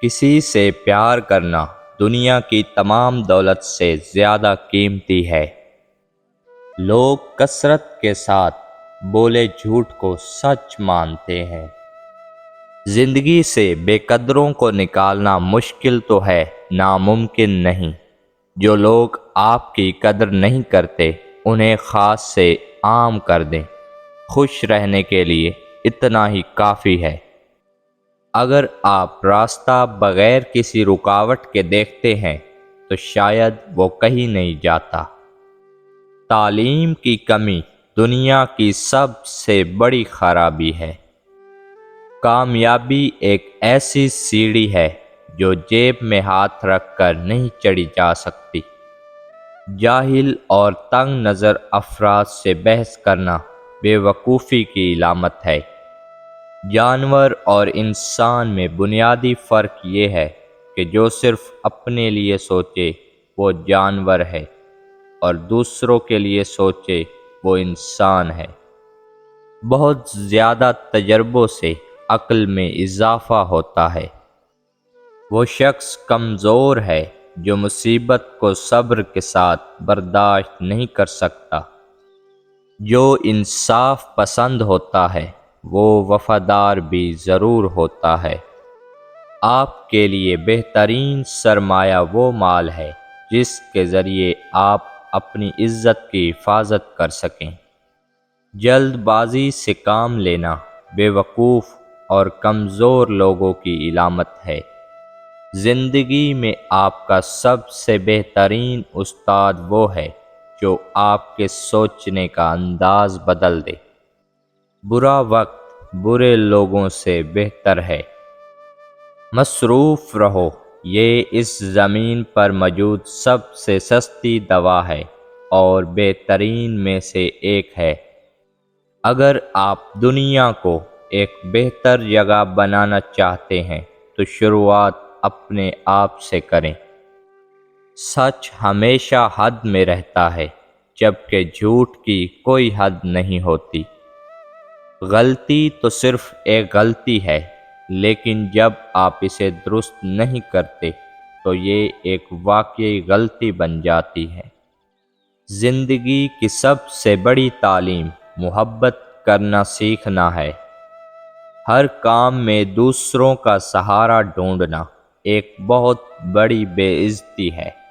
کسی سے پیار کرنا دنیا کی تمام دولت سے زیادہ قیمتی ہے۔ لوگ کثرت کے ساتھ بولے جھوٹ کو سچ مانتے ہیں۔ زندگی سے بے قدروں کو نکالنا مشکل تو ہے، ناممکن نہیں۔ جو لوگ آپ کی قدر نہیں کرتے انہیں خاص سے عام کر دیں۔ خوش رہنے کے لیے اتنا ہی کافی ہے۔ اگر آپ راستہ بغیر کسی رکاوٹ کے دیکھتے ہیں تو شاید وہ کہیں نہیں جاتا۔ تعلیم کی کمی دنیا کی سب سے بڑی خرابی ہے۔ کامیابی ایک ایسی سیڑھی ہے جو جیب میں ہاتھ رکھ کر نہیں چڑھی جا سکتی۔ جاہل اور تنگ نظر افراد سے بحث کرنا بے وقوفی کی علامت ہے۔ جانور اور انسان میں بنیادی فرق یہ ہے کہ جو صرف اپنے لیے سوچے وہ جانور ہے اور دوسروں کے لیے سوچے وہ انسان ہے۔ بہت زیادہ تجربوں سے عقل میں اضافہ ہوتا ہے۔ وہ شخص کمزور ہے جو مصیبت کو صبر کے ساتھ برداشت نہیں کر سکتا۔ جو انصاف پسند ہوتا ہے وہ وفادار بھی ضرور ہوتا ہے۔ آپ کے لیے بہترین سرمایہ وہ مال ہے جس کے ذریعے آپ اپنی عزت کی حفاظت کر سکیں۔ جلد بازی سے کام لینا بے وقوف اور کمزور لوگوں کی علامت ہے۔ زندگی میں آپ کا سب سے بہترین استاد وہ ہے جو آپ کے سوچنے کا انداز بدل دے۔ برا وقت برے لوگوں سے بہتر ہے۔ مصروف رہو، یہ اس زمین پر موجود سب سے سستی دوا ہے اور بہترین میں سے ایک ہے۔ اگر آپ دنیا کو ایک بہتر جگہ بنانا چاہتے ہیں تو شروعات اپنے آپ سے کریں۔ سچ ہمیشہ حد میں رہتا ہے جبکہ جھوٹ کی کوئی حد نہیں ہوتی۔ غلطی تو صرف ایک غلطی ہے، لیکن جب آپ اسے درست نہیں کرتے تو یہ ایک واقعی غلطی بن جاتی ہے۔ زندگی کی سب سے بڑی تعلیم محبت کرنا سیکھنا ہے۔ ہر کام میں دوسروں کا سہارا ڈھونڈنا ایک بہت بڑی بے عزتی ہے۔